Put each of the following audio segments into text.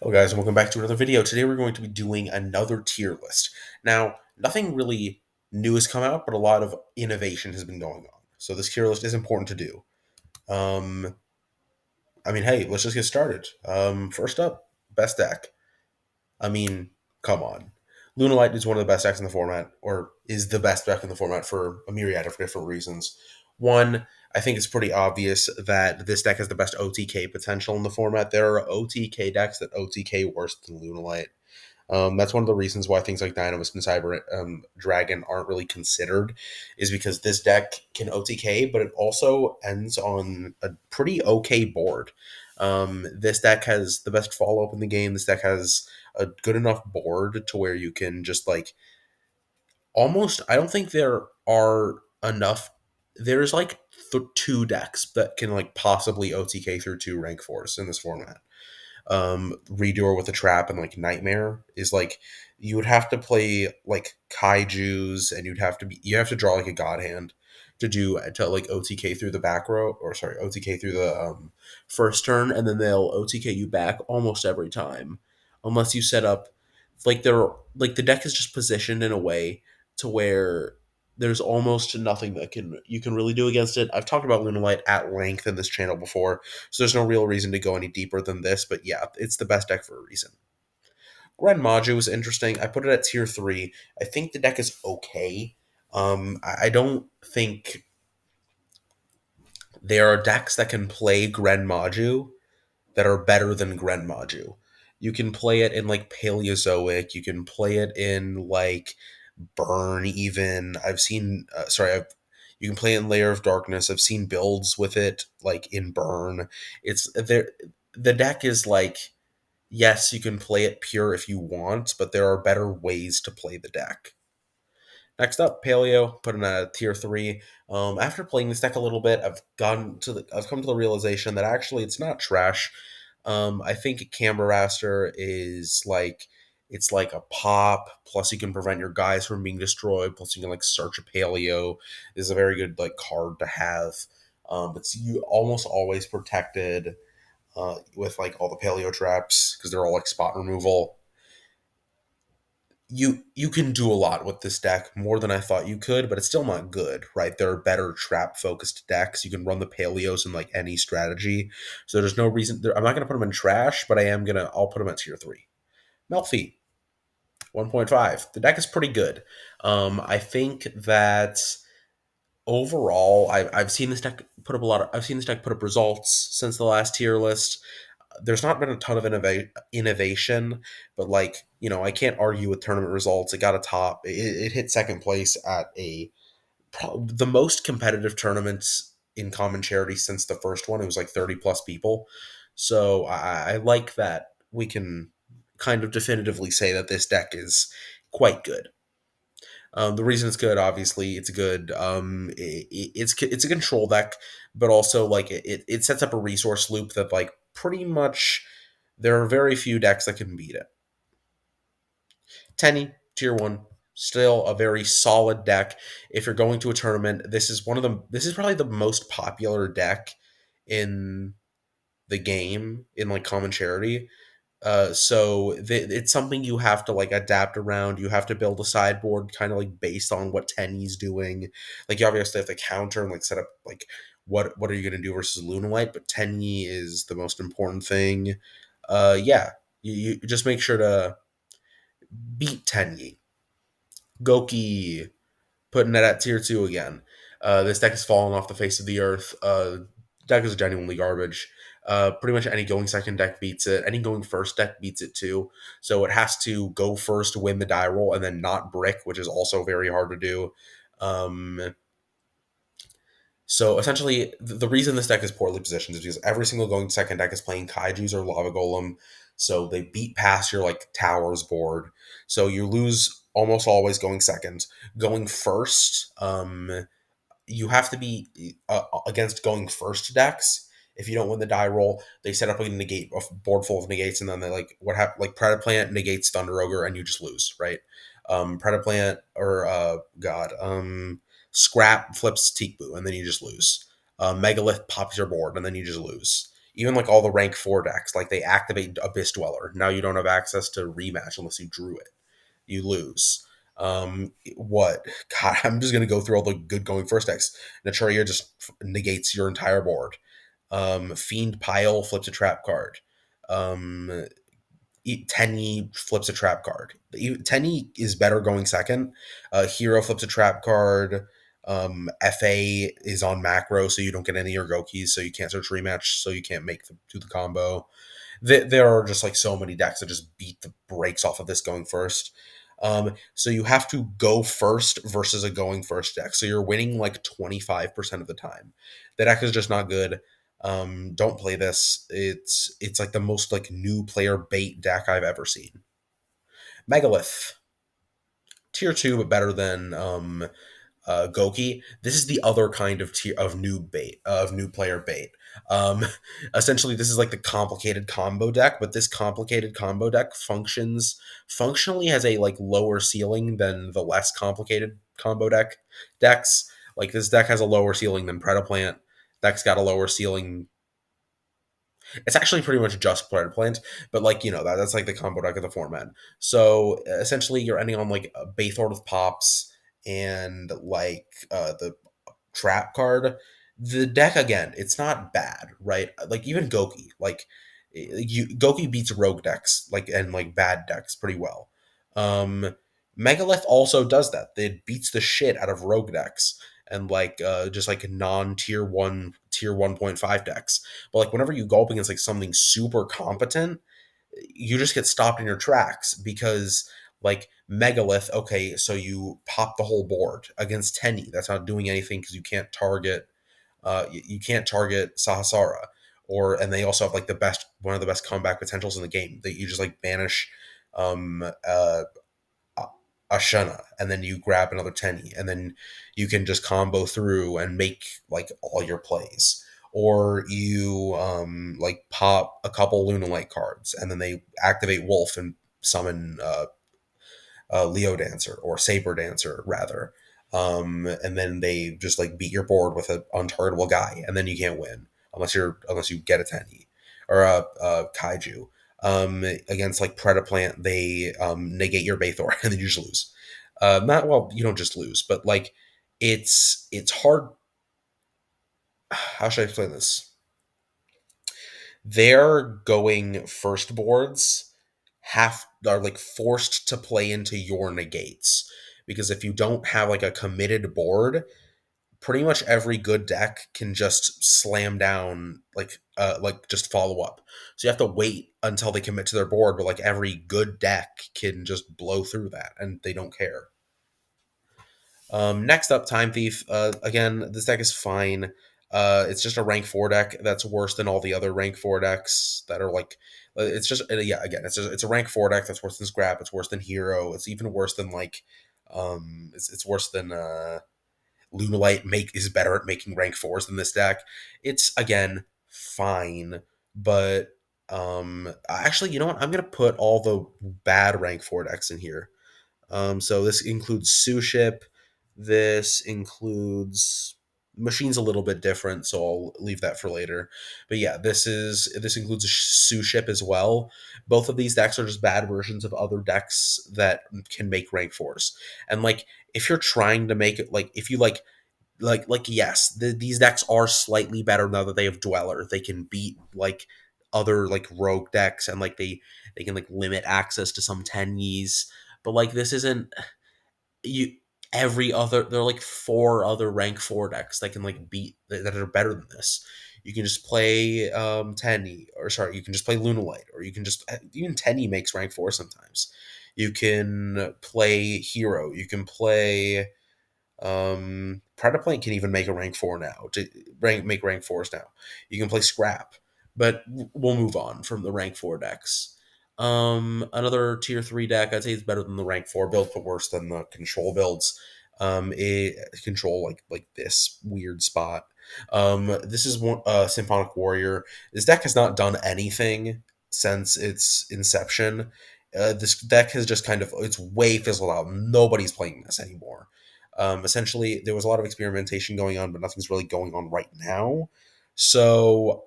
Hello guys and welcome back to another video. Today we're going to be doing another tier list. Now, nothing really new has come out, but a lot of innovation has been going on. So this tier list is important to do. Um, hey, let's just get started. First up, best deck. I mean, come on. Lunalight is one of the best decks in the format, or is the best deck in the format for a myriad of different reasons. One, I think it's pretty obvious that this deck has the best OTK potential in the format. There are OTK decks that OTK worse than Lunalight. That's one of the reasons why things like Dynamis and Cyber Dragon aren't really considered, is because this deck can OTK, but it also ends on a pretty okay board. This deck has the best follow up in the game. This deck has a good enough board to where you can just like almost. I don't think there are enough. There's like two decks that can like possibly OTK through two rank fours in this format. Redoer with a trap and like nightmare is like you would have to play like kaijus and you have to draw like a god hand to like OTK through the back row, or sorry, OTK through the first turn, and then they'll OTK you back almost every time unless you set up like the deck is just positioned in a way to where there's almost nothing that can you can really do against it. I've talked about Lunalight at length in this channel before, so there's no real reason to go any deeper than this, but yeah, it's the best deck for a reason. Gren Maju is interesting. I put it at tier 3. I think the deck is okay. I don't think there are decks that can play Gren Maju that are better than Gren Maju. You can play it in like Paleozoic, you can play it in like Burn even. You can play it in Layer of Darkness. I've seen builds with it like in Burn. It's there the deck is like, yes, you can play it pure if you want, but there are better ways to play the deck. Next up, Paleo, put in a tier 3. After playing this deck a little bit, I've come to the realization that actually it's not trash. I think Camberraster is like it's like a pop. Plus, you can prevent your guys from being destroyed. Plus, you can like search a Paleo. This is a very good like card to have. It's you almost always protected with like all the Paleo traps because they're all like spot removal. You can do a lot with this deck, more than I thought you could, but it's still not good, right? There are better trap focused decks. You can run the Paleos in like any strategy, so there's no reason. I'm not going to put them in trash, but I'll put them at tier 3. Melfi 1.5. The deck is pretty good. I think that overall, I've seen this deck put up a lot of. I've seen this deck put up results since the last tier list. There's not been a ton of innovation, but like I can't argue with tournament results. It got a top. It hit second place at the most competitive tournaments in Common Charity since the first one. It was like 30 plus people. So I like that we can kind of definitively say that this deck is quite good. The reason it's good, obviously, it's good. It's a control deck, but also like it sets up a resource loop that like pretty much there are very few decks that can beat it. Tenny tier 1, still a very solid deck. If you're going to a tournament, this is probably the most popular deck in the game in like Common Charity. It's something you have to like adapt around. You have to build a sideboard kind of like based on what Tenny's doing. Like you obviously have to counter and like set up like what are you going to do versus Lunalight, but Tenny is the most important thing. Yeah, you just make sure to beat Tenny. Goki, putting it at tier 2 again. This deck has fallen off the face of the earth. Deck is genuinely garbage. Pretty much any going second deck beats it. Any going first deck beats it too. So it has to go first to win the die roll and then not brick, which is also very hard to do. Um, so essentially, the reason this deck is poorly positioned is because every single going second deck is playing Kaijus or Lava Golem. So they beat past your like towers board. So you lose almost always going second. Going first, you have to be against going first decks. If you don't win the die roll, they set up a board full of negates, and then they like what happened like Predaplant negates Thunder Ogre, and you just lose, right? Predaplant or Scrap flips Teakboo, and then you just lose. Megalith pops your board, and then you just lose. Even like all the rank 4 decks, like they activate Abyss Dweller. Now you don't have access to rematch unless you drew it. You lose. What? God, I'm just gonna go through all the good going first decks. Naturia just negates your entire board. Fiend Pile flips a trap card. Um, Tenny flips a trap card. Tenny is better going second. Hero flips a trap card. FA is on macro, so you don't get any Urgokis, so you can't search rematch, so you can't do the combo. There are just like so many decks that just beat the brakes off of this going first. So you have to go first versus a going first deck. So you're winning like 25% of the time. The deck is just not good. Don't play this. It's like the most like new player bait deck I've ever seen. Megalith, tier two, but better than Goki. This is the other kind of tier of new bait of new player bait. Um, Essentially, this is like the complicated combo deck, but this complicated combo deck functionally has a like lower ceiling than the less complicated combo decks. Like this deck has a lower ceiling than Predaplant. Deck's got a lower ceiling. It's actually pretty much just Predaplant, but like that's like the combo deck of the format. So essentially, you're ending on like a Baythor with pops and like the trap card. The deck again, it's not bad, right? Like even Goki, like Goki beats rogue decks like and like bad decks pretty well. Um Megalith also does that. It beats the shit out of rogue decks and like just like non tier 1.5 decks. But like whenever you go up against like something super competent, you just get stopped in your tracks because like Megalith, okay, so you pop the whole board against Tenny. That's not doing anything because you can't target Sahasrara. And they also have like one of the best comeback potentials in the game. That you just like banish um uh Ashana and then you grab another Tenny and then you can just combo through and make like all your plays. Or you like pop a couple Lunalight cards and then they activate Wolf and summon Leo Dancer or Saber Dancer rather. And then they just like beat your board with an untargetable guy, and then you can't win unless you get a Tenny or a Kaiju. Against like Predaplant, they negate your Baythor, and then you just lose. Not well, you don't just lose, but like it's hard. How should I explain this? Their going first boards have are like forced to play into your negates because if you don't have like a committed board, pretty much every good deck can just slam down like just follow up. So you have to wait until they commit to their board, but like every good deck can just blow through that and they don't care. Next up, Time Thief. Again, this deck is fine. It's just a rank 4 deck that's worse than all the other rank 4 decks that are like. It's just yeah. Again, it's a rank 4 deck that's worse than Scrap. It's worse than Hero. It's even worse than like. It's worse than Lunalight. Is better at making rank 4s than this deck. It's again fine, but actually, you know what? I'm gonna put all the bad rank 4 decks in here. So this includes Suship. This includes Machine's a little bit different, so I'll leave that for later. But yeah, this includes Suship as well. Both of these decks are just bad versions of other decks that can make rank fours. And like if you're trying to make it like if you yes, these decks are slightly better now that they have Dweller. They can beat like other like rogue decks and like they can like limit access to some Tenyis. But like this isn't you every other there are like four other rank 4 decks that can like beat that are better than this. You can just play Tenny or sorry, you can just play Lunalight or you can just even Tenny makes rank 4 sometimes. You can play Hero, you can play Predaplant can even make a rank 4 now to make rank 4s now. You can play Scrap, but we'll move on from the rank 4 decks. Another tier 3 deck, I'd say it's better than the rank 4 build, but worse than the control builds. It control like this weird spot. This is one Symphonic Warrior. This deck has not done anything since its inception. This deck has just kind of it's way fizzled out. Nobody's playing this anymore. Essentially, there was a lot of experimentation going on, but nothing's really going on right now. So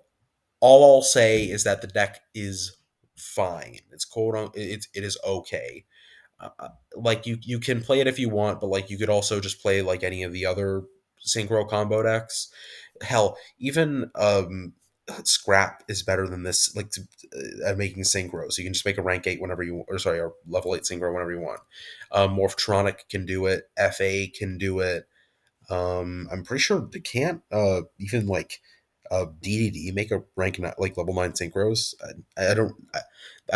All I'll say is that the deck is fine. It's it is okay. Like you can play it if you want, but like you could also just play like any of the other synchro combo decks. Hell, even scrap is better than this, like at making synchro. So you can just make a rank 8 whenever you, or sorry, or level 8 synchro whenever you want. Morphtronic can do it. FA can do it. I'm pretty sure they can't even like DDD make a like level 9 synchros. I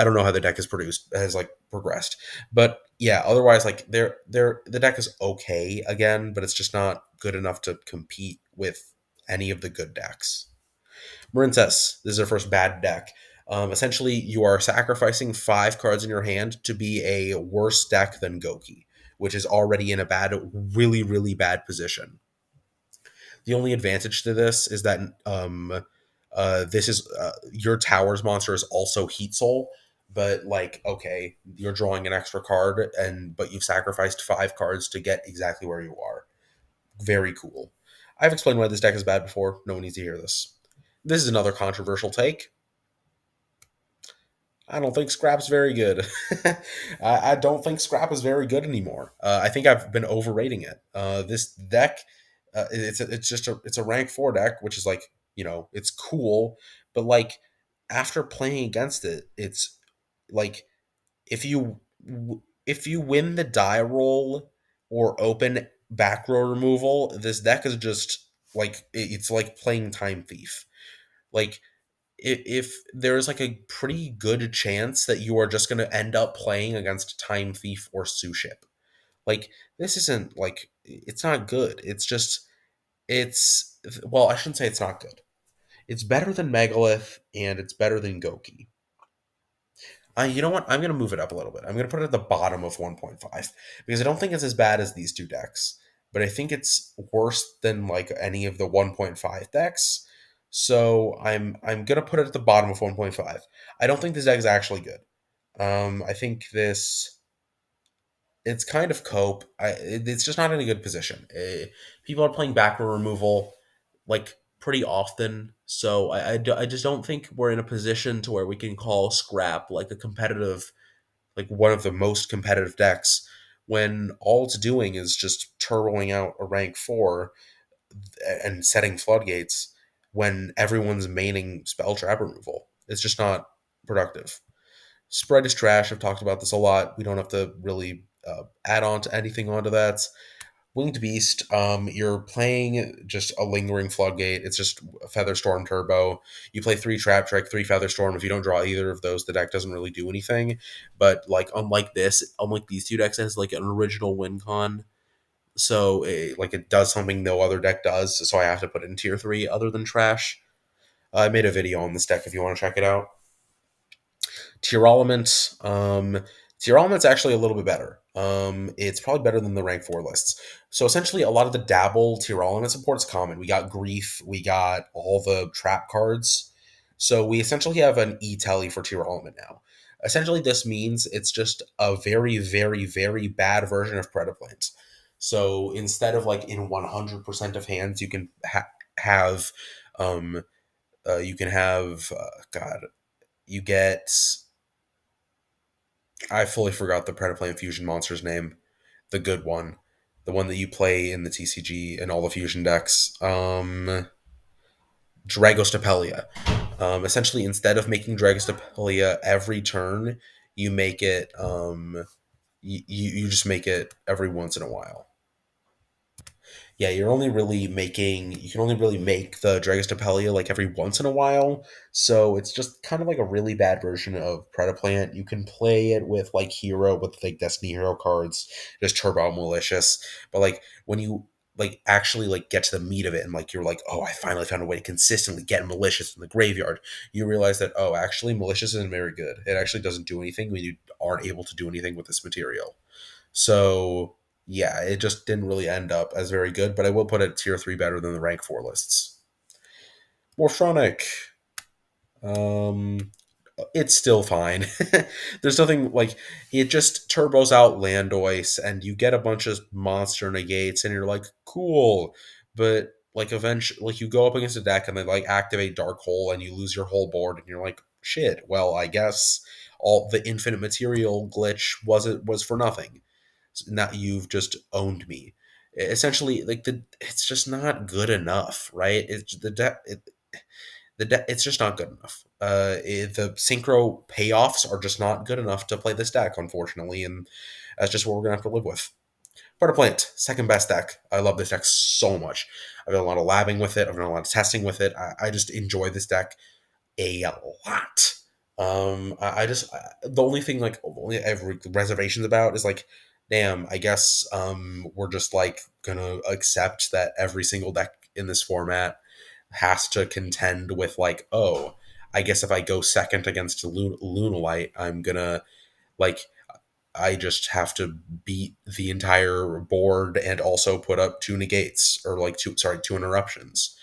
don't know how the deck is produced has like progressed, but yeah. Otherwise, like the deck is okay again, but it's just not good enough to compete with any of the good decks. Marincess, this is our first bad deck. Essentially, you are sacrificing 5 cards in your hand to be a worse deck than Goki, which is already in a really, really bad position. The only advantage to this is that this is your Towers monster is also Heat Soul, but like okay, you're drawing an extra card, but you've sacrificed 5 cards to get exactly where you are. Very cool. I've explained why this deck is bad before. No one needs to hear this. This is another controversial take. I don't think Scrap's very good. I don't think Scrap is very good anymore. I think I've been overrating it. This deck, it's a rank 4 deck, which is like it's cool, but like after playing against it, it's like if you if you win the die roll or open back row removal, this deck is just like it's like playing Time Thief. Like if there's like a pretty good chance that you are just going to end up playing against Time Thief or Suship. Like this isn't like it's not good. It's just it's well, I shouldn't say it's not good. It's better than Megalith and it's better than Goki. You know what? I'm going to move it up a little bit. I'm going to put it at the bottom of 1.5 because I don't think it's as bad as these two decks, but I think it's worse than like any of the 1.5 decks. So I'm going to put it at the bottom of 1.5. I don't think this deck is actually good. I think it's kind of cope. It's just not in a good position. People are playing back row removal like pretty often, so I just don't think we're in a position to where we can call Scrap like a competitive, like one of the most competitive decks when all it's doing is just turboing out a rank 4 and setting floodgates when everyone's maining spell trap removal. It's just not productive. Spread is trash. I've talked about this a lot. We don't have to really add on to anything onto that. Winged Beast, you're playing just a lingering floodgate. It's just Feather Storm Turbo. You play 3 Trap Trick, 3 Feather Storm. If you don't draw either of those, the deck doesn't really do anything. But like unlike these two decks, it has like an original win con. So it does something no other deck does. So I have to put it in tier 3 other than trash. I made a video on this deck if you want to check it out. Tearlament. Tearlament's actually a little bit better. It's probably better than the rank 4 lists. So essentially, a lot of the dabble Tearlament support's common. We got Grief, we got all the trap cards. So we essentially have an E-Telly for Tearlament now. Essentially, this means it's just a very, very, very bad version of Predaplanes. So instead of like in 100% of hands, have, um, you can have, God, you get I fully forgot the Predaplane fusion monster's name. The good one. The one that you play in the TCG and all the fusion decks. Dragostapelia. Essentially, instead of making Dragostapelia every turn, you make it you just make it every once in a while. Yeah, you can only really make the Dragostapelia like every once in a while. So it's just kind of like a really bad version of Predaplant. You can play it with like Hero with like Destiny Hero cards, just turbo malicious. But like when you like actually like get to the meat of it and like you're like, oh, I finally found a way to consistently get malicious in the graveyard, you realize that oh, actually malicious isn't very good. It actually doesn't do anything when you aren't able to do anything with this material. So yeah, it just didn't really end up as very good, but I will put it tier 3 better than the rank 4 lists. Morphronic. Um it's still fine. There's nothing like it just turbos out Landois and you get a bunch of monster negates and you're like, cool. But like eventually, like you go up against a deck and they like activate Dark Hole and you lose your whole board and you're like, shit. Well, I guess all the infinite material glitch was for nothing. Not you've just owned me. Essentially, like it's just not good enough, right? It's the deck. It's just not good enough. The synchro payoffs are just not good enough to play this deck, unfortunately, and that's just what we're gonna have to live with. Part of Plant, second best deck. I love this deck so much. I've done a lot of labbing with it. I've done a lot of testing with it. I just enjoy this deck a lot. The only thing like only I have reservations about is like, damn. I guess we're just like gonna accept that every single deck in this format has to contend with like, oh, I guess if I go second against Lunalite, I'm gonna like I just have to beat the entire board and also put up two negates or like two interruptions.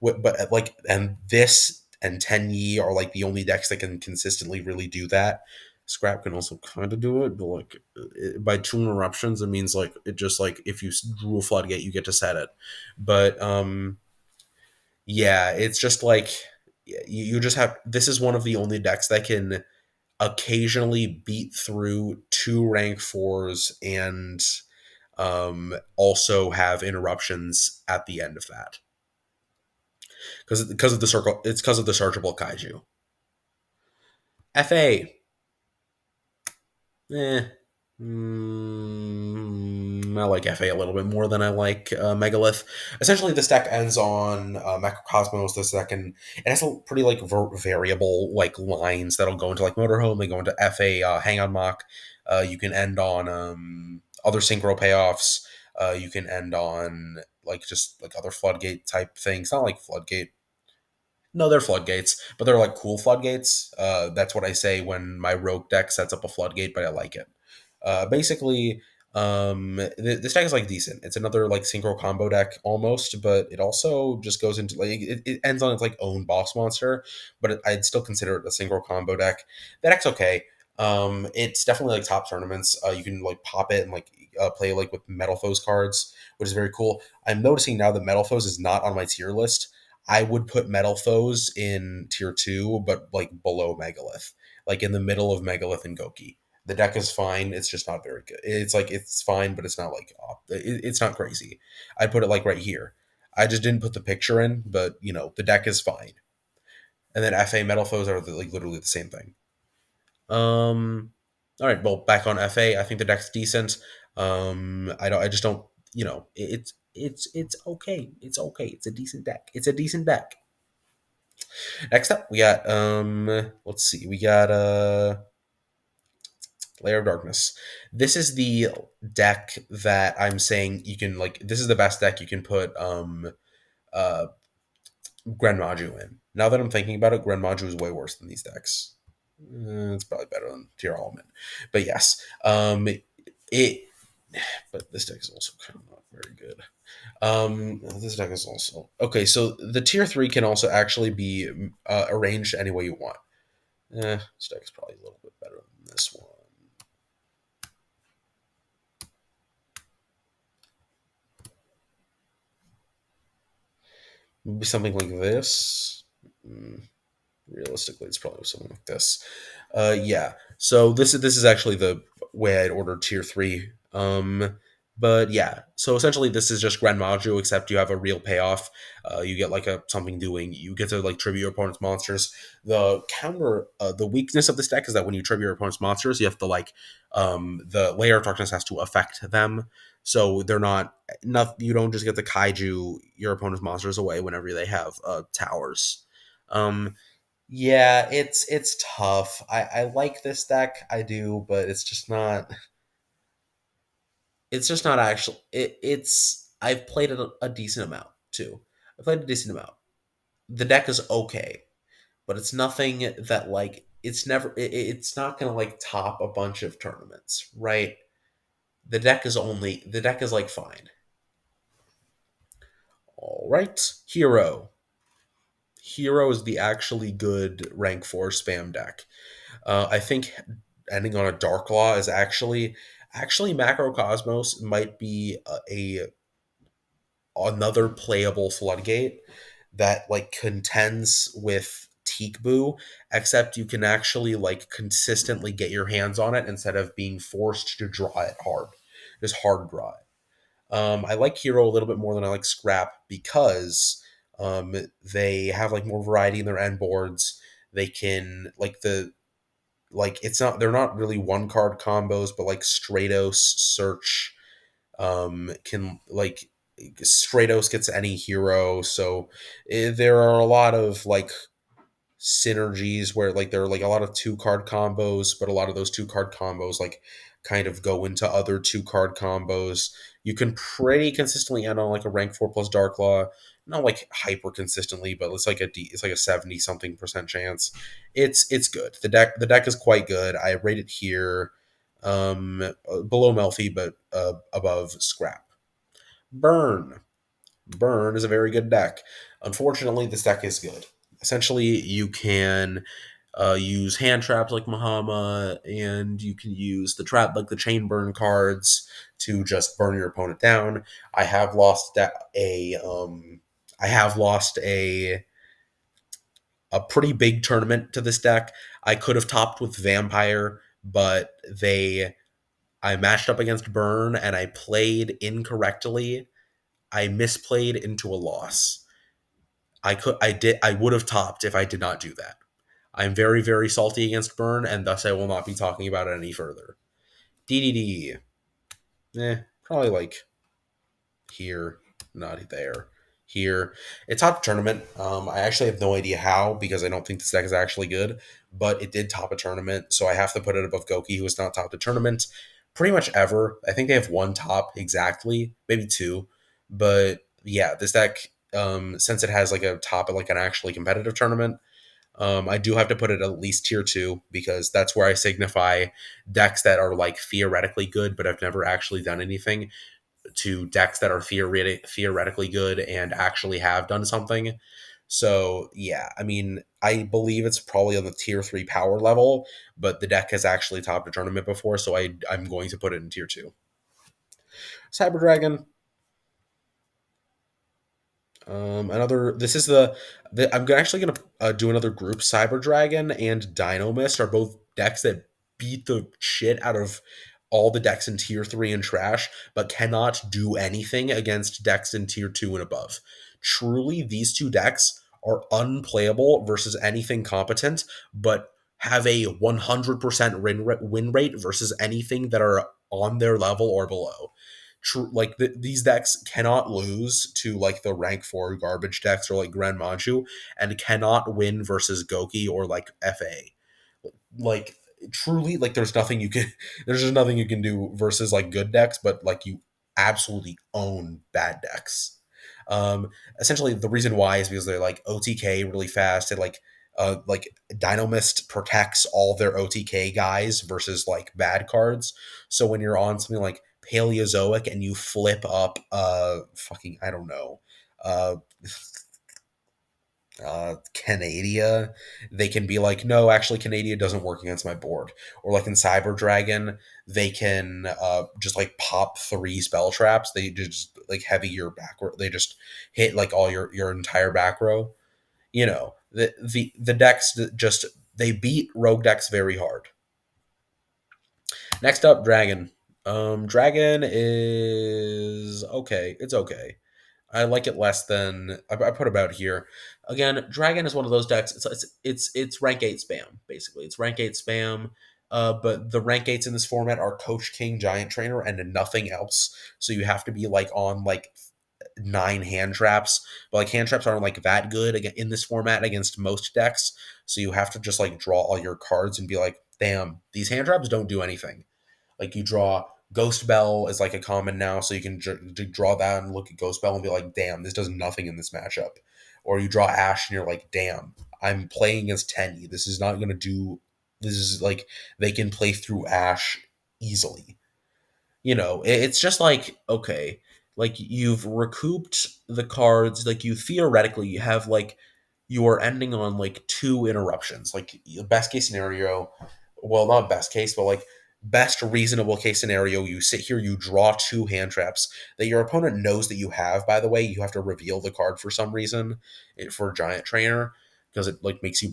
But like and this and Tenyi are like the only decks that can consistently really do that. Scrap can also kind of do it, but like by two interruptions, it means like it just like if you drew a floodgate, you get to set it. But yeah, it's just like you just have. This is one of the only decks that can occasionally beat through two rank fours and also have interruptions at the end of that because of the circle. It's because of the searchable kaiju. FA, eh. I like FA a little bit more than I like Megalith. Essentially, this deck ends on Macrocosmos. This deck and it has a pretty like variable like lines that'll go into like Motorhome. They go into FA, Hang on Mock. You can end on other synchro payoffs. You can end on like just like other floodgate type things. Not like floodgate. No, they're floodgates, but they're like cool floodgates. That's what I say when my rogue deck sets up a floodgate, but I like it. Basically, this deck is like decent. It's another like synchro combo deck almost, but it also just goes into like it ends on its like own boss monster. But I'd still consider it a synchro combo deck. That deck's okay. It's definitely like top tournaments. You can like pop it and like play like with Metal Foes cards, which is very cool. I'm noticing now that Metal Foes is not on my tier list. I would put Metal Foes in tier two, but like below Megalith, like in the middle of Megalith and Goki. The deck is fine. It's just not very good. It's like it's fine, but it's not like it's not crazy. I'd put it like right here. I just didn't put the picture in, but you know the deck is fine. And then FA Metal Foes are like literally the same thing. All right. Well, back on FA, I think the deck's decent. I don't. I just don't. You know, it's okay. It's okay. It's a decent deck. It's a decent deck. Next up, we got let's see, we got Layer of Darkness. This is the deck that I'm saying you can like. This is the best deck you can put uh Grenmaju in. Now that I'm thinking about it, Grenmaju is way worse than these decks. It's probably better than Tier Element, but yes, it. But this deck is also kind of not very good. This deck is also okay. So the tier three can also actually be arranged any way you want. This deck is probably a little bit better than this one. Maybe something like this. Mm, Realistically, it's probably something like this. Yeah. So this is actually the way I'd order tier three. But yeah. So essentially, this is just Grand Maju, except you have a real payoff. You get like a something doing. You get to like tribute your opponent's monsters. The weakness of this deck is that when you tribute your opponent's monsters, you have to like, the Layer of Darkness has to affect them. So they're not. You don't just get to kaiju your opponent's monsters away whenever they have towers. Um, yeah, it's tough. I like this deck, I do, but it's just not actually it's I've played it a decent amount too. I played a decent amount. The deck is okay, but it's nothing that like it's not gonna like top a bunch of tournaments, right? The deck is like fine. All right, Hero. Hero is the actually good rank four spam deck. I think ending on a Dark Law is actually Macrocosmos might be another playable floodgate that like contends with Teak Boo, except you can actually like consistently get your hands on it instead of being forced to draw it hard. Just hard draw it. I like Hero a little bit more than I like Scrap because they have like more variety in their end boards. They can like it's not they're not really one card combos, but like Stratos Search can like Stratos gets any hero, so there are a lot of like synergies where like there are like a lot of two card combos, but a lot of those two card combos like kind of go into other two card combos. You can pretty consistently end on like a rank 4 plus Dark Law, not like hyper consistently, but it's like a 70 something percent chance. It's good. The deck is quite good. I rate it here below Melfi, but above Scrap. Burn. Burn is a very good deck. Unfortunately, this deck is good. Essentially, you can use hand traps like Mahama, and you can use the trap like the chain burn cards to just burn your opponent down. I have lost I have lost a pretty big tournament to this deck. I could have topped with Vampire, but they I matched up against Burn and I played incorrectly. I misplayed into a loss. I would have topped if I did not do that. I'm very, very salty against Burn, and thus I will not be talking about it any further. DDD. Probably like here, not there. Here. It topped a tournament. I actually have no idea how because I don't think this deck is actually good, but it did top a tournament, so I have to put it above Goki, who has not topped a tournament pretty much ever. I think they have one top exactly, maybe two. But yeah, this deck, since it has like a top at like an actually competitive tournament, I do have to put it at least tier two because that's where I signify decks that are like theoretically good, but have never actually done anything to decks that are theoretically good and actually have done something. So yeah, I mean, I believe it's probably on the tier three power level, but the deck has actually topped a tournament before, so I'm going to put it in tier two. Cyber Dragon. Another. This is the I'm actually gonna do another group. Cyber Dragon and Dino Mist are both decks that beat the shit out of all the decks in tier three and trash, but cannot do anything against decks in tier two and above. Truly, these two decks are unplayable versus anything competent, but have a 100% win rate versus anything that are on their level or below. Like these decks cannot lose to like the rank 4 garbage decks or like Grand Manchu, and cannot win versus Goki or like FA. Like truly, like there's nothing you can there's just nothing you can do versus like good decks, but like you absolutely own bad decks. Essentially the reason why is because they're like OTK really fast. It like Dynamist protects all their OTK guys versus like bad cards. So when you're on something like Paleozoic and you flip up fucking I don't know uh Canadia, they can be like, no, actually, Canadia doesn't work against my board. Or like in Cyber Dragon, they can just like pop 3 spell traps. They just like heavy your back row. They just hit like all your entire back row. You know, the decks just they beat rogue decks very hard. Next up, Dragon. Dragon is okay. It's okay. I like it less than I put about here. Again, Dragon is one of those decks. It's rank 8 spam basically. It's rank 8 spam. But the rank 8s in this format are Coach King, Giant Trainer, and nothing else. So you have to be like on like 9 hand traps. But like hand traps aren't like that good in this format against most decks. So you have to just like draw all your cards and be like, damn, these hand traps don't do anything. Like you draw Ghost Bell is like a common now, so you can draw that and look at Ghost Bell and be like, damn, this does nothing in this matchup. Or you draw Ash and you're like, damn, I'm playing against Tenny. This is not going to do. This is like they can play through Ash easily. You know, it's just like okay, like you've recouped the cards. Like you theoretically you have like you are ending on like 2 interruptions. Like the best case scenario, well, not best case, but like best reasonable case scenario, you sit here, you draw two hand traps that your opponent knows that you have. By the way, you have to reveal the card for some reason for Giant Trainer because it like makes you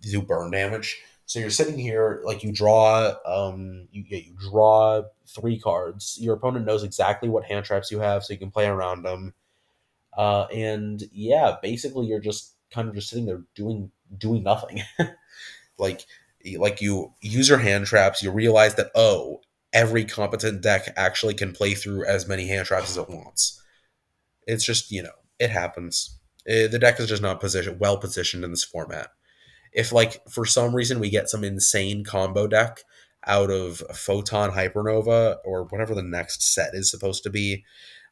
do burn damage. So you're sitting here like you draw three cards. Your opponent knows exactly what hand traps you have, so you can play around them. And yeah, basically you're just kind of just sitting there doing nothing. like you use your hand traps, you realize that every competent deck actually can play through as many hand traps as it wants. It's just, it happens. The deck is just not well positioned in this format. If like for some reason we get some insane combo deck out of Photon Hypernova or whatever the next set is supposed to be,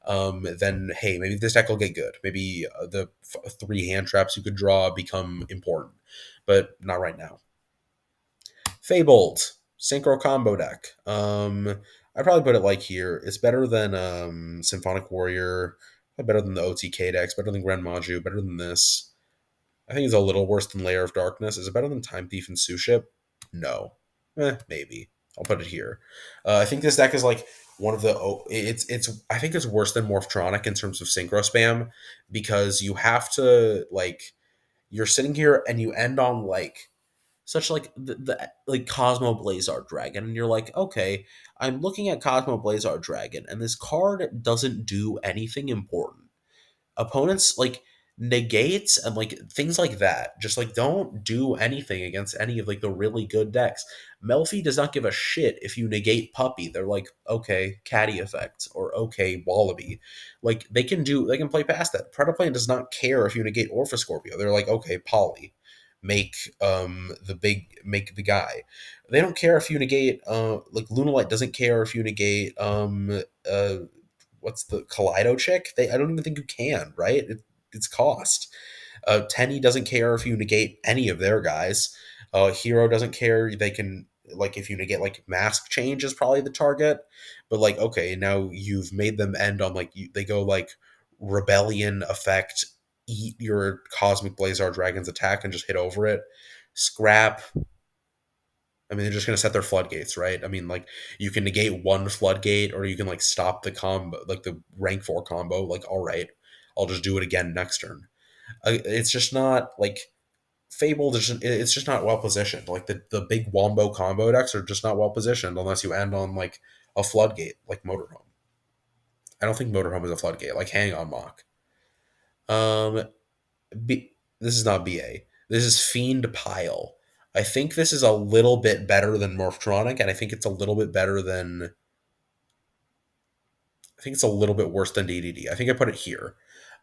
then hey, maybe this deck will get good. Maybe the three hand traps you could draw become important, but not right now. Fabled synchro combo deck. I probably put it like here. It's better than Symphonic Warrior, better than the OTK decks, better than Grand Maju, better than this. I think it's a little worse than Layer of Darkness. Is it better than Time Thief and Suship? No. Maybe. I'll put it here. I think this deck is like one of the. It's. I think it's worse than Morphtronic in terms of synchro spam because you have to like. You're sitting here and you end on like such like the like Cosmo Blazar Dragon, and you're like, okay, I'm looking at Cosmo Blazar Dragon, and this card doesn't do anything important. Opponents like negates and like things like that just like don't do anything against any of like the really good decks. Melfi does not give a shit if you negate Puppy. They're like, okay, Caddy effect or okay, Wallaby. Like they can play past that. Predaplan does not care if you negate Orphoscorpio. They're like, okay, Poly, make make the guy. They don't care if you negate like Lunalight doesn't care if you negate uh what's the Kaleido chick? I don't even think you can, right? It's cost. Tenny doesn't care if you negate any of their guys. Hero doesn't care. They can like if you negate like mask change is probably the target, but like okay, now you've made them end on like they go like rebellion effect, eat your cosmic blazar dragon's attack and just hit over it. Scrap. I mean, they're just going to set their floodgates, right? I mean, like you can negate one floodgate, or you can like stop the combo, like the rank four combo. Like, all right, I'll just do it again next turn. It's just not like Fabled. It's just not well positioned. Like the big wombo combo decks are just not well positioned unless you end on like a floodgate, like Motorhome. I don't think Motorhome is a floodgate. Like Hang on Mock. Um, this is not BA. This is Fiend Pile. I think this is a little bit better than Morphtronic, and I think it's a little bit better than. I think it's a little bit worse than DDD. I think I put it here.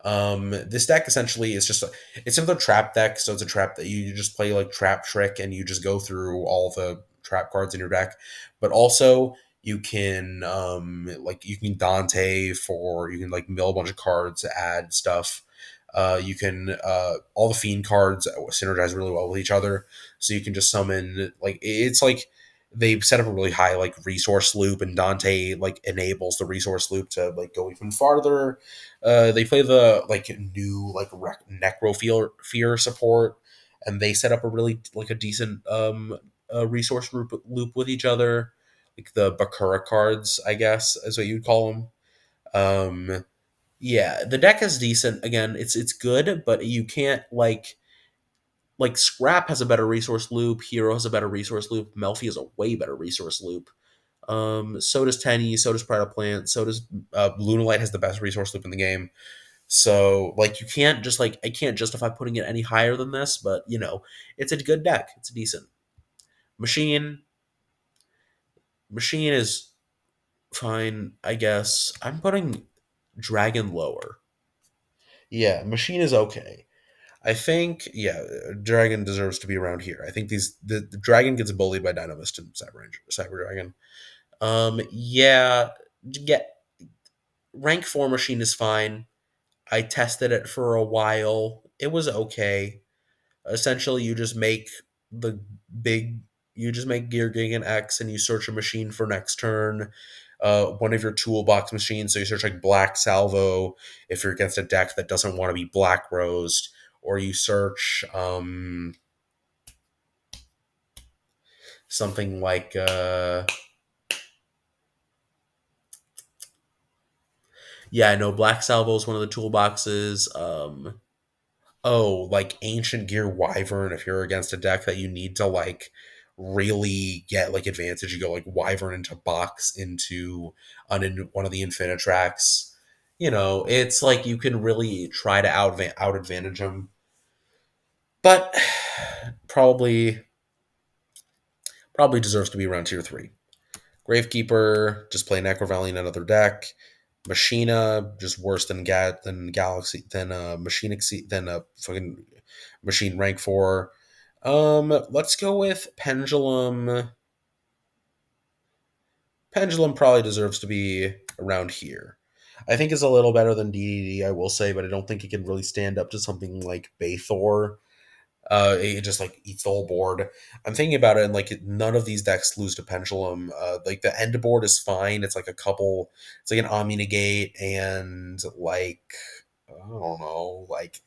This deck essentially is just it's another trap deck, so it's a trap that you just play like Trap Trick, and you just go through all the trap cards in your deck. But also you can you can Dante for you can like mill a bunch of cards, add stuff. You can all the fiend cards synergize really well with each other, so you can just summon like it's like they set up a really high like resource loop, and Dante like enables the resource loop to like go even farther. They play the like new like Necro Fear support, and they set up a really like a decent resource loop with each other, like the Bakura cards, I guess is what you'd call them. Yeah, the deck is decent. Again, it's good, but you can't like Scrap has a better resource loop, Hero has a better resource loop, Melfi has a way better resource loop. So does Tenny, so does Pride of Plant, so does Lunalight has the best resource loop in the game. So like you can't just like I can't justify putting it any higher than this, but it's a good deck. It's decent. Machine Machine is fine, I guess. I'm putting Dragon lower. Yeah, Machine is okay. I think yeah, Dragon deserves to be around here. I think the Dragon gets bullied by Dynamist and Cyber Dragon. Yeah, get rank four Machine is fine. I tested it for a while. It was okay. Essentially, the big you just make Gear Gigan X and you search a machine for next turn. One of your toolbox machines, so you search like Black Salvo if you're against a deck that doesn't want to be Black Rosed, or you search something like Yeah, I know Black Salvo is one of the toolboxes. Oh, like Ancient Gear Wyvern, if you're against a deck that you need to like really get like advantage, you go like Wyvern into box into one of the Infinite tracks. You know, it's like you can really try to out advantage them, but probably probably deserves to be around tier 3. Gravekeeper, just play Necrovalley in another deck. Machina, just worse than Galaxy than Machine Exceed than a fucking Machine rank 4. Let's go with Pendulum. Pendulum probably deserves to be around here. I think it's a little better than DDD, I will say, but I don't think it can really stand up to something like Bathor. It just like eats the whole board. I'm thinking about it, and like none of these decks lose to Pendulum. Like the end board is fine. It's like a couple. It's like an Omni Negate and like I don't know, like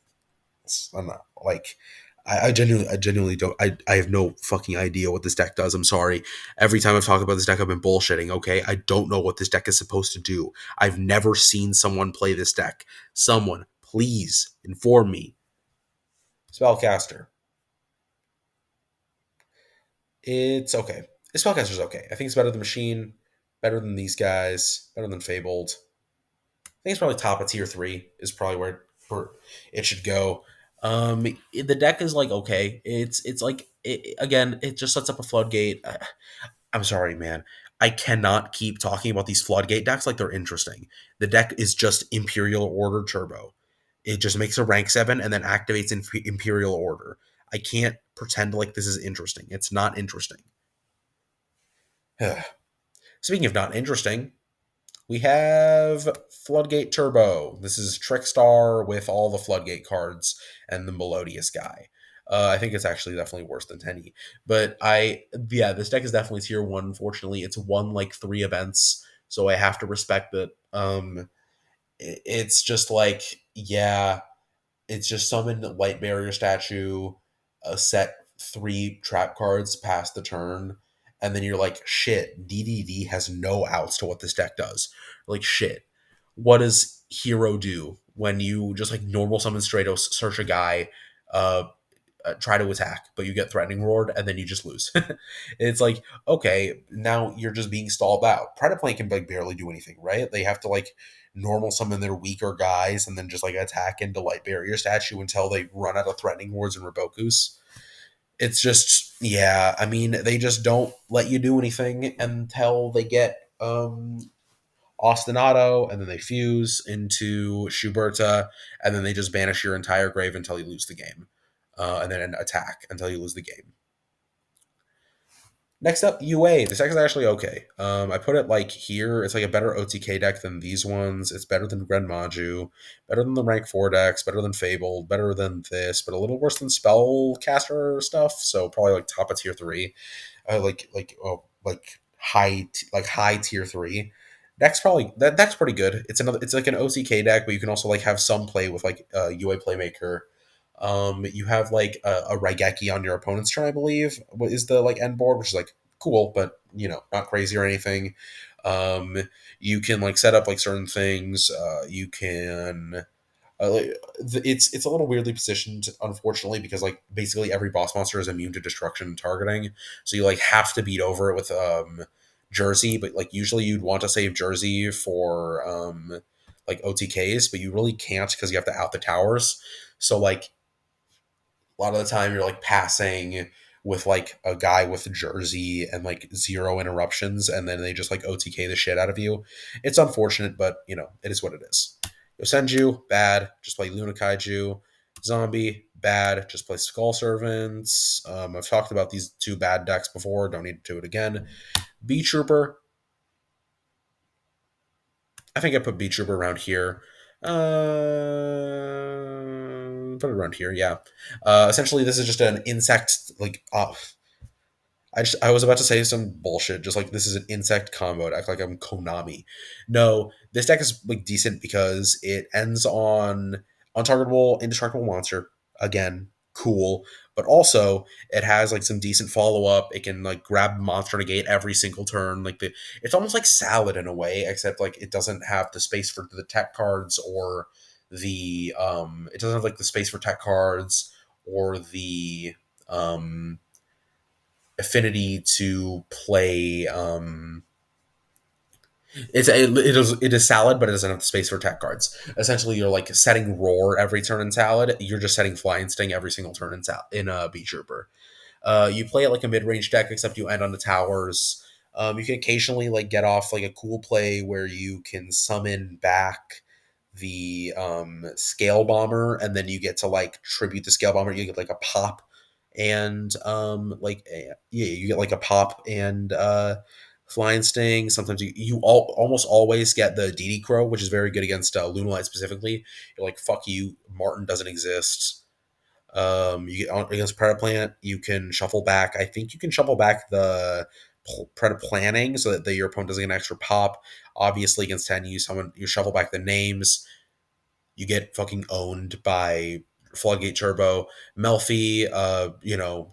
I'm not like I genuinely don't. I have no fucking idea what this deck does. I'm sorry. Every time I've talked about this deck, I've been bullshitting. Okay, I don't know what this deck is supposed to do. I've never seen someone play this deck. Someone, please inform me. Spellcaster. It's okay. Spellcaster's okay. I think it's better than Machine, better than these guys, better than Fabled. I think it's probably top of tier 3 is probably where it should go. The deck is like okay. It's like again, it just sets up a floodgate. I'm sorry, man. I cannot keep talking about these floodgate decks like they're interesting. The deck is just Imperial Order Turbo. It just makes a rank 7 and then activates Imperial Order. I can't pretend like this is interesting. It's not interesting. Speaking of not interesting, we have Floodgate Turbo. This is Trickstar with all the Floodgate cards and the Melodious guy. I think it's actually definitely worse than Tenny. But yeah, this deck is definitely tier 1. Unfortunately, it's won like 3 events, so I have to respect it. It's just like, yeah, it's just summon Light Barrier Statue, set 3 trap cards past the turn, and then you're like, shit, DDD has no outs to what this deck does. Like, shit, what does Hero do when you just like normal summon Stratos, search a guy, uh, try to attack, but you get Threatening Roar, and then you just lose? It's like, okay, now you're just being stalled out. Predaplant can like barely do anything, right? They have to like normal summon their weaker guys and then just like attack into Light Barrier Statue until they run out of Threatening Wards and Revokus. It's just, yeah, I mean, they just don't let you do anything until they get Ostinato, and then they fuse into Schuberta, and then they just banish your entire grave until you lose the game. And then attack until you lose the game. Next up, UA. This deck is actually okay. I put it like here. It's like a better OTK deck than these ones. It's better than Gren Maju, better than the rank 4 decks, better than Fable, better than this, but a little worse than Spellcaster stuff. So probably like top of tier 3. Like high tier 3. Deck's pretty good. It's like an OCK deck, but you can also like have some play with like UA Playmaker. You have like a Raigeki on your opponent's turn, I believe, what is the like end board, which is like cool, but not crazy or anything. Um, you can like set up like certain things. You can. It's a little weirdly positioned, unfortunately, because like basically every boss monster is immune to destruction and targeting, so you like have to beat over it with Jersey, but like usually you'd want to save Jersey for like OTKs, but you really can't because you have to out the towers. So like a lot of the time you're like passing with like a guy with Jersey and like 0 interruptions, and then they just like OTK the shit out of you. It's unfortunate, but it is what it is. Yosenju, bad. Just play Luna Kaiju. Zombie, bad. Just play Skull Servants. I've talked about these 2 bad decks before. Don't need to do it again. B Trooper, I think I put Beat Trooper around here. Put it around here, yeah. Essentially, this is just an insect like. I was about to say some bullshit, just like this is an insect combo. I'd act like I'm Konami. No, this deck is like decent because it ends on untargetable, indestructible monster again. cool, but also it has like some decent follow up. It can like grab monster negate every single turn. It's almost like Salad in a way, except like it doesn't have the space for the tech cards or the it doesn't have like the space for tech cards or the um affinity to play it is Salad, but it doesn't have the space for tech cards. Essentially, you're like setting Roar every turn in Salad. You're just setting Flying Sting every single turn in a Beat Trooper. You play it like a mid range deck, except you end on the towers. You can occasionally like get off like a cool play where you can summon back the Scale Bomber, and then you get to like tribute the Scale Bomber. You get like a pop, and yeah, you get like a pop and Flying Sting. Sometimes almost always get the DD Crow, which is very good against Lunalight specifically. You're like, fuck you, Martin doesn't exist. You get against Predaplant, you can shuffle back. I think you can shuffle back the Planning so that your opponent doesn't get an extra pop. Obviously, against 10, you shuffle back the names. You get fucking owned by Floodgate Turbo. Melfi,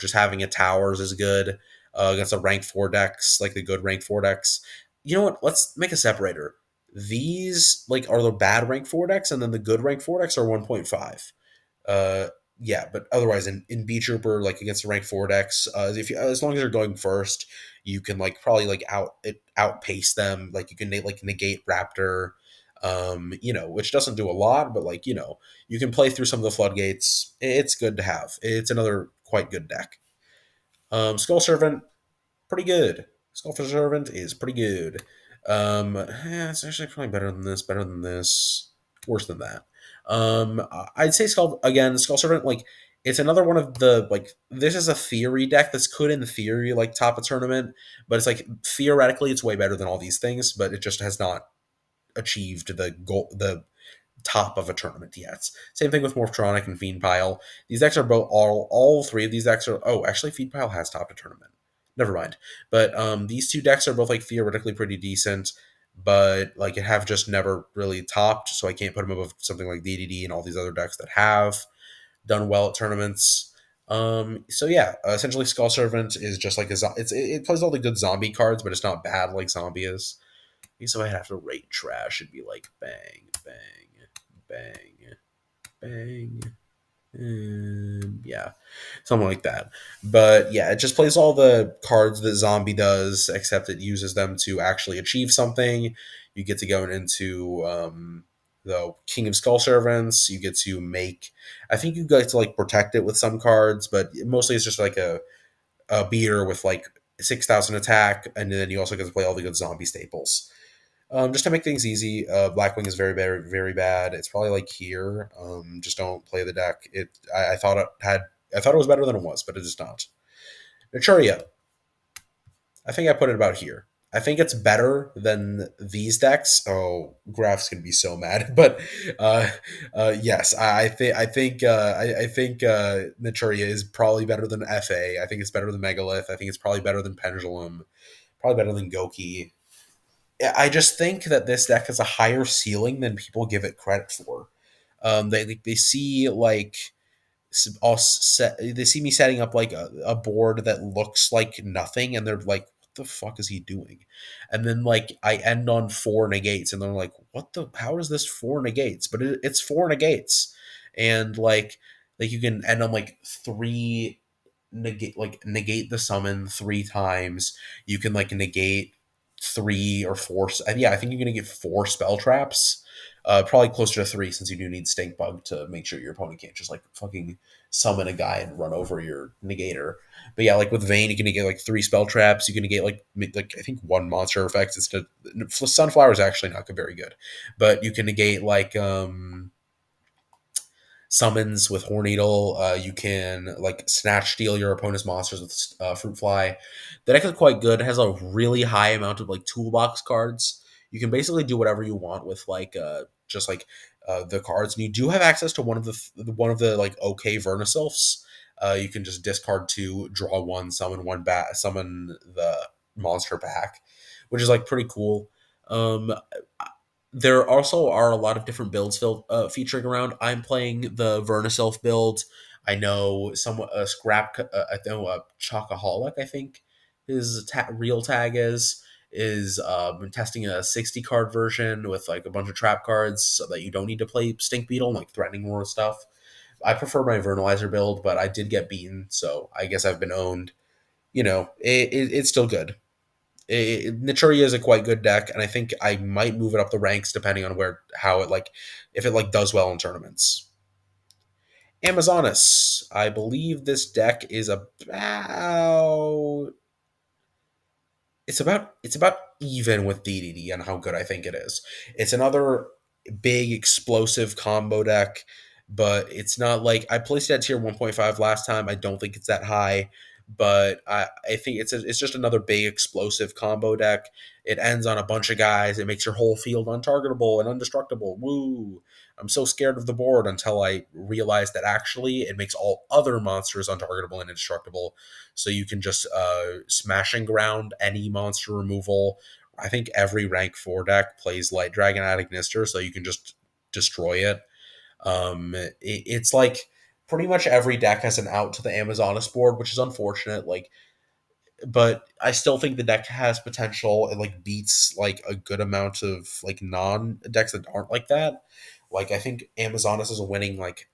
just having a towers is good against the rank 4 decks, like the good rank 4 decks. You know what? Let's make a separator. These like are the bad rank 4 decks, and then the good rank 4 decks are 1.5. Uh, yeah, but otherwise in Beat Trooper, like against the rank 4 decks, if you as long as you're going first, you can like probably like outpace them. Like you can like negate Raptor, which doesn't do a lot, but like you can play through some of the floodgates. It's good to have. It's another quite good deck. Skull Servant, pretty good. Skull Servant is pretty good. It's actually probably better than this. Better than this. Worse than that. I'd say Skull Servant. Like it's another one of the like. This is a theory deck. This could, in theory, like top a tournament, but it's like theoretically, it's way better than all these things. But it just has not achieved the goal, the top of a tournament yet. Same thing with Morphtronic and Fiend Pile. These decks are both all three of these decks are. Oh, actually, Fiend Pile has topped a tournament. Never mind. But these two decks are both like theoretically pretty decent, but like it have just never really topped. So I can't put them above something like DDD and all these other decks that have done well at tournaments. So yeah, essentially, Skull Servant is just like it plays all the good zombie cards, but it's not bad like zombie is. So I'd have to rate trash. It'd be like bang, bang, bang, bang. Yeah, something like that. But yeah, it just plays all the cards that Zombie does, except it uses them to actually achieve something. You get to go into the King of Skull Servants. You get to make. I think you get to like protect it with some cards, but mostly it's just like a beater with like 6,000 attack, and then you also get to play all the good zombie staples. Just to make things easy, Blackwing is very, very, very bad. It's probably like here. Just don't play the deck. I thought I thought it was better than it was, but it is not. Naturia, I think I put it about here. I think it's better than these decks. Oh, Graph's gonna be so mad, but uh, yes, I think Naturia is probably better than FA. I think it's better than Megalith. I think it's probably better than Pendulum. Probably better than Goki. I just think that this deck has a higher ceiling than people give it credit for. They see like they see me setting up like a board that looks like nothing, and they're like, "What the fuck is he doing?" And then like I end on 4 negates, and they're like, "What the? How is this 4 negates?" But it's 4 negates, and like you can end on like three negate the summon 3 times. You can like negate 3 or 4. Yeah, I think you're gonna get 4 spell traps. Probably closer to 3 since you do need Stink Bug to make sure your opponent can't just like fucking summon a guy and run over your negator. But yeah, like with Vayne, you can get like 3 spell traps. You can get like I think 1 monster effect. Sunflower is actually not very good, but you can negate like summons with Horn Needle. You can like snatch steal your opponent's monsters with Fruit Fly. The deck is quite good. It has a really high amount of like toolbox cards. You can basically do whatever you want with like just like the cards, and you do have access to one of the like okay Vernisylphs. You can just discard 2, draw 1, summon 1 back, summon the monster back, which is like pretty cool. Um, there also are a lot of different builds featuring around. I'm playing the Vernisylph build. I know someone a scrap. I know a Chocoholic. I think his real tag is testing a 60 card version with like a bunch of trap cards so that you don't need to play Stink Beetle and like threatening war stuff. I prefer my Vernalizer build, but I did get beaten, so I guess I've been owned. It's still good. Naturia is a quite good deck, and I think I might move it up the ranks depending on how it like, if it like does well in tournaments. Amazonas. I believe this deck is about even with DDD on how good I think it is. It's another big explosive combo deck, but it's not like I placed it at tier 1.5 last time. I don't think it's that high, but I think it's just another big explosive combo deck. It ends on a bunch of guys. It makes your whole field untargetable and indestructible. Woo! I'm so scared of the board until I realized that actually it makes all other monsters untargetable and indestructible, so you can just smashing ground any monster removal. I think every rank 4 deck plays Light Dragon at Ignister, so you can just destroy it. It's like pretty much every deck has an out to the Amazonas board, which is unfortunate. Like, but I still think the deck has potential. It like beats like a good amount of like non decks that aren't like that. Like I think Amazonas is a winning like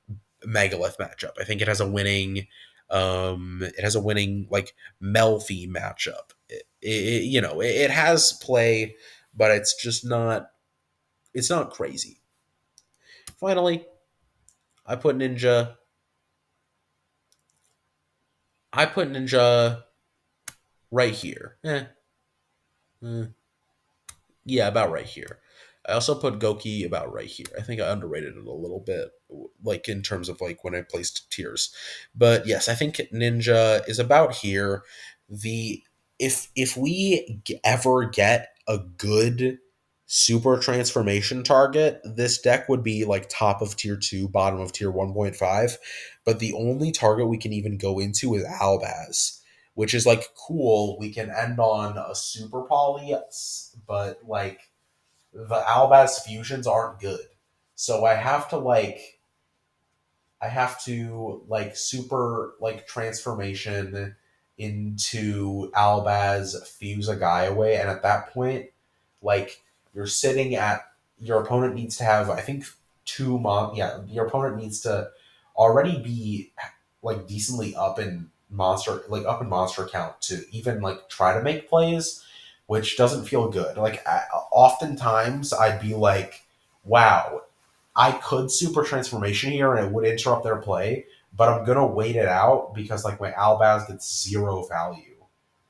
Megalith matchup. I think it has a winning like Melfi matchup. It has play, but it's not crazy. Finally, I put Ninja I put Ninja right here. Eh, yeah, about right here. I also put Goki about right here. I think I underrated it a little bit, like in terms of like when I placed tiers. But yes, I think Ninja is about here. The if we ever get a good super transformation target, this deck would be like top of tier 2, bottom of tier 1.5. But the only target we can even go into is Albaz, which is like cool. We can end on a super poly, but like the Albaz fusions aren't good. So I have to super like transformation into Albaz, fuse a guy away, and at that point, like you're sitting at your opponent needs to have, I think, your opponent needs to already be like decently up in monster count to even like try to make plays, which doesn't feel good. Like oftentimes I'd be like, wow, I could super transformation here and it would interrupt their play, but I'm gonna wait it out because like my Albaz gets zero value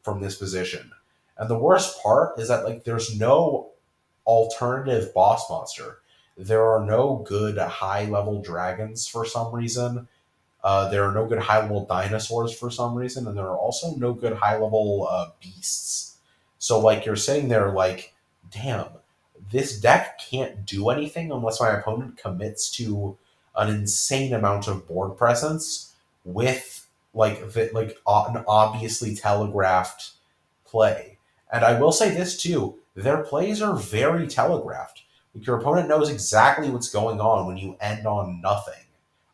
from this position. And the worst part is that like there's no alternative boss monster. There are no good high level dragons for some reason. There are no good high level dinosaurs for some reason, and there are also no good high level beasts. So like you're sitting there like, damn, this deck can't do anything unless my opponent commits to an insane amount of board presence with an obviously telegraphed play. And I will say this too: their plays are very telegraphed. Like your opponent knows exactly what's going on when you end on nothing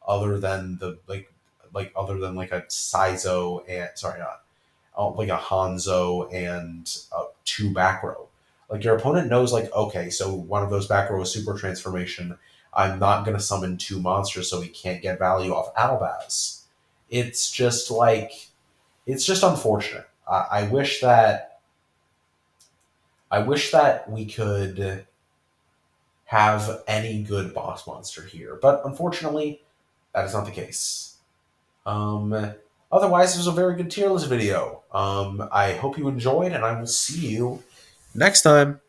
other than like a Saizo and sorry not like a Hanzo and two back row. Like your opponent knows like okay, so one of those back row is super transformation. I'm not gonna summon two monsters so he can't get value off Albaz. It's just like it's just unfortunate. I wish that we could have any good boss monster here, but unfortunately, that is not the case. Um, Otherwise, it was a very good tier list video. I hope you enjoyed, and I will see you next time.